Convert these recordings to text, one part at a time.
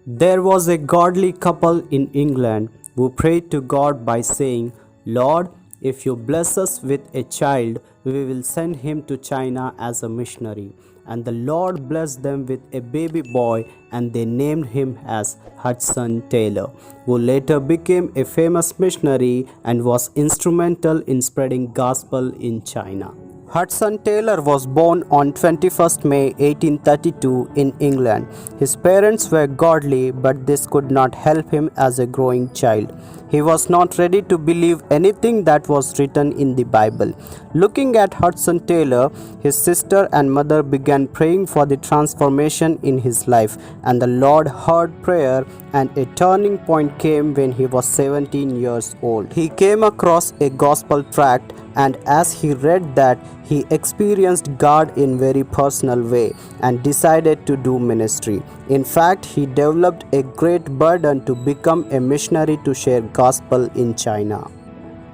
There was a godly couple in England who prayed to God by saying, Lord, if you bless us with a child, we will send him to China as a missionary. And the Lord blessed them with a baby boy, and they named him as Hudson Taylor, who later became a famous missionary and was instrumental in spreading gospel in China. Hudson Taylor was born on 21st May 1832 in England. His parents were godly, but this could not help him as a growing child. He was not ready to believe anything that was written in the Bible. Looking at Hudson Taylor, his sister and mother began praying for the transformation in his life, and the Lord heard prayer, and a turning point came when he was 17 years old. He came across a gospel tract, and as he read that, he experienced God in very personal way and decided to do ministry. In fact, he developed a great burden to become a missionary to share gospel in China.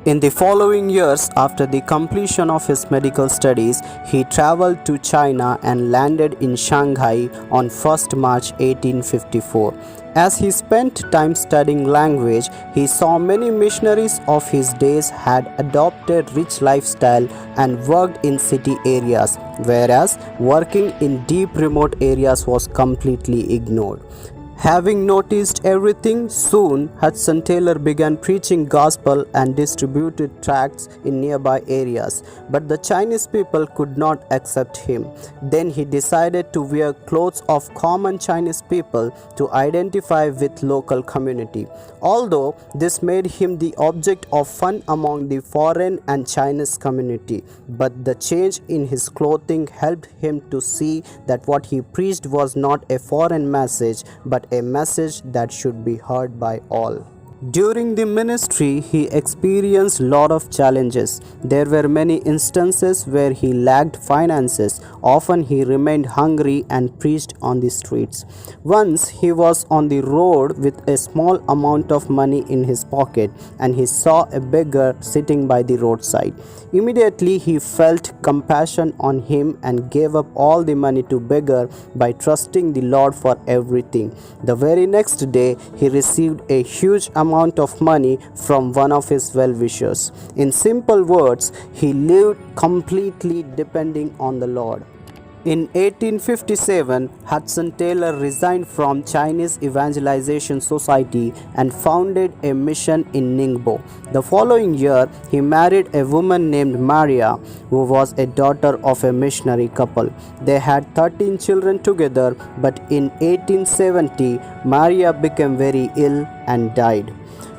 In the following years, after the completion of his medical studies, he traveled to China and landed in Shanghai on 1st March 1854. As he spent time studying language, he saw many missionaries of his days had adopted rich lifestyle and worked in city areas, whereas working in deep remote areas was completely ignored. Having noticed everything, soon Hudson Taylor began preaching gospel and distributed tracts in nearby areas, but the Chinese people could not accept him. Then he decided to wear clothes of common Chinese people to identify with local community. Although this made him the object of fun among the foreign and Chinese community, but the change in his clothing helped him to see that what he preached was not a foreign message, but a message that should be heard by all. During the ministry, he experienced a lot of challenges. There were many instances where he lacked finances. Often he remained hungry and preached on the streets. Once he was on the road with a small amount of money in his pocket, and he saw a beggar sitting by the roadside. Immediately he felt compassion on him and gave up all the money to beggar by trusting the Lord for everything. The very next day he received a huge amount of money from one of his well-wishers. In simple words, he lived completely depending on the Lord. In 1857, Hudson Taylor resigned from Chinese Evangelization Society and founded a mission in Ningbo. The following year, he married a woman named Maria, who was a daughter of a missionary couple. They had 13 children together, but in 1870, Maria became very ill and died.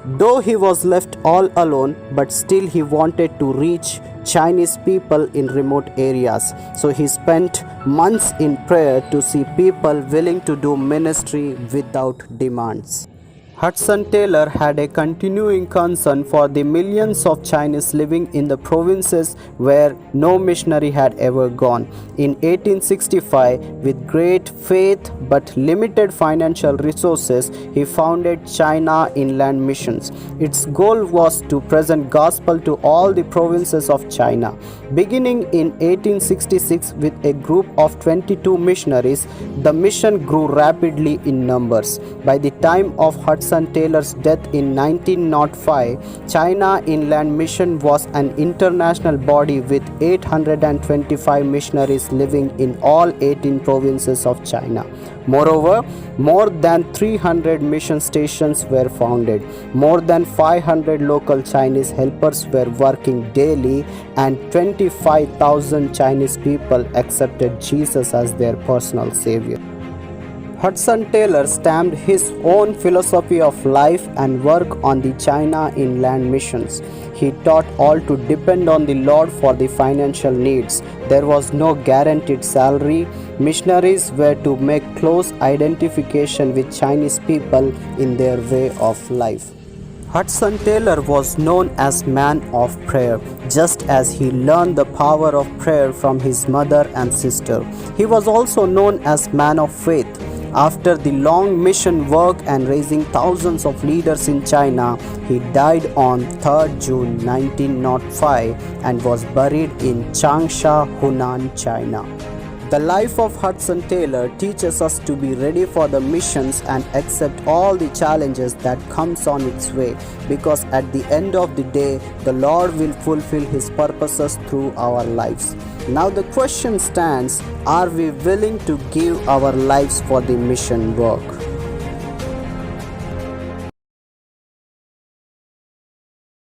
Though he was left all alone, but still he wanted to reach Chinese people in remote areas. So he spent months in prayer to see people willing to do ministry without demands. Hudson Taylor had a continuing concern for the millions of Chinese living in the provinces where no missionary had ever gone. In 1865, with great faith but limited financial resources, he founded China Inland Missions. Its goal was to present gospel to all the provinces of China. Beginning in 1866 with a group of 22 missionaries, the mission grew rapidly in numbers. By the time of Hudson Taylor's death in 1905, China Inland Mission was an international body with 825 missionaries living in all 18 provinces of China. Moreover, more than 300 mission stations were founded. More than 500 local Chinese helpers were working daily, and 25,000 Chinese people accepted Jesus as their personal savior. Hudson Taylor stamped his own philosophy of life and work on the China Inland Missions. He taught all to depend on the Lord for the financial needs. There was no guaranteed salary. Missionaries were to make close identification with Chinese people in their way of life. Hudson Taylor was known as man of prayer, just as he learned the power of prayer from his mother and sister. He was also known as man of faith. After the long mission work and raising thousands of leaders in China, he died on 3rd June 1905 and was buried in Changsha, Hunan, China. The life of Hudson Taylor teaches us to be ready for the missions and accept all the challenges that comes on its way, because at the end of the day the Lord will fulfill his purposes through our lives. Now the question stands, are we willing to give our lives for the mission work?